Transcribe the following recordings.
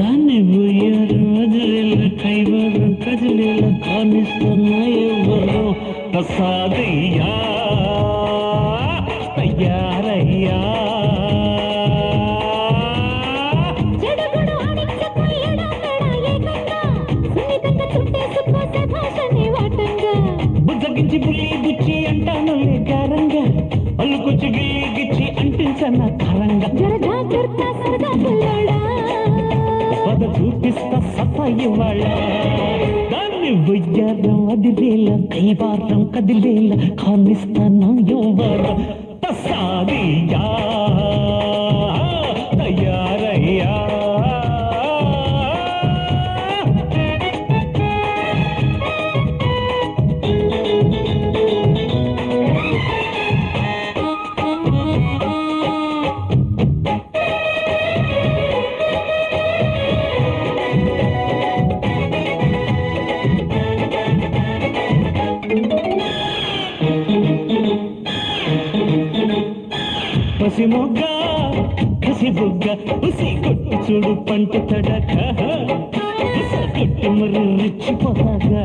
దాన్ని బుయ్యారు వదిలేల కైవారం కదిలేల కానిస్తున్నా ఎవరు ప్రసాదయ్యా తయారయ్యా బుజ్జగించి బుల్లి గుచ్చి అంటాను గారంగా అల్లుకొచ్చి గిల్లి గిచ్చి అంటించన్న కరంగా పద చూపిస్తా సఫాయి వాళ్ళ దాన్ని బుయ్యారం వదిలేల కైవారం కదిలేల కానిస్తాను ఎవరు ప్రసాదయ్యా తయారయ్యా పసి మొగ్గ కసి బుగ్గ ఉసి కొట్టు చూడు పంట తడక కొట్టు మరి రెచ్చిపోతాగా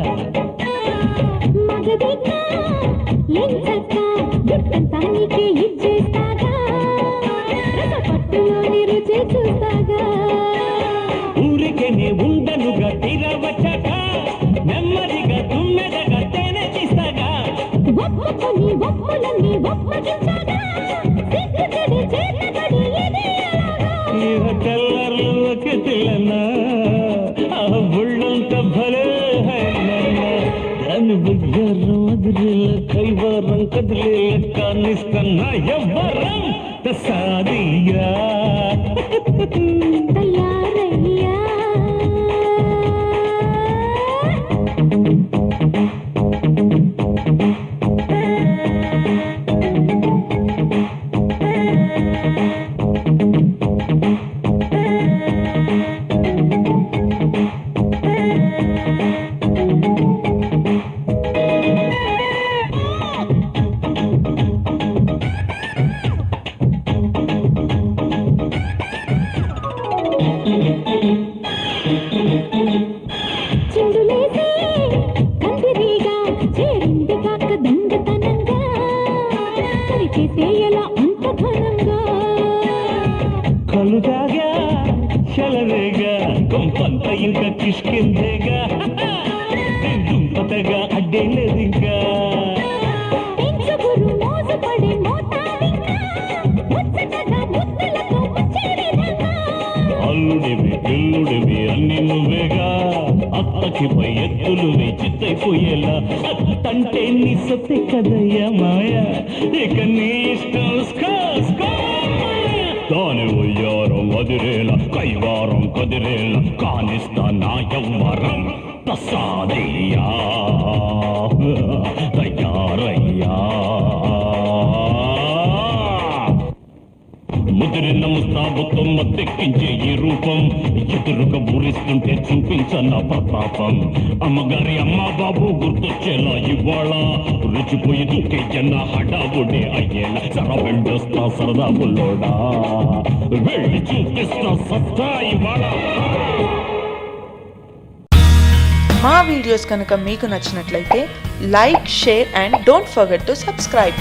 ఊరికేనే ఉండనుగా తీరవచ్చాక నెమ్మదిగా తుమ్మెదగా తేనె తీస్తాగా తెల్లర్లు ఒక తెల్లన్నా ఆ బుళ్ళంత భలే దాన్ని బుయ్యారం వదిలేల కైవారం కదిలేల కానిస్తున్నా ఎవ్వరం ప్రసాదయ్యా తయారయ్యా కలుదాగా చలవేగా కొంపంత ఇంకా కిష్కిందేగా దుంపతగా అడ్డేలేదు ఇంకా అల్లుడివి పిల్లుడివి అన్ని నువ్వేగా అత్తకి పై ఎత్తులు చిత్తైపోయేలా అత్తంటే నీ సొత్తే కదయ్యా మాయా ఇక నీ ఇష్టం దాని ఉయ్యారం వదిలేల కైవారం కదిలేల కానిస్తానా ఎవ్వరం ప్రసాదయ్యా తయారయ్యా ముదిరిన ముస్తాబుతో మత్తెక్కించే ఈ రూపం ఎదురుగా ఊరిస్తుంటే చూపించన్న ప్రతాపం అమ్మగారి అమ్మ బాబు గుర్తొచ్చేలా ఇవాళ రుచిపోయి దూకే జన్న హడావుడే అయ్యేలా సర వెళ్ళొస్తా సరదా బుల్లోడా వెళ్ళి చూపిస్తా సత్తా ఇవాళ. మా వీడియోస్ కనుక మీకు నచ్చినట్లయితే like, share and don't forget to subscribe.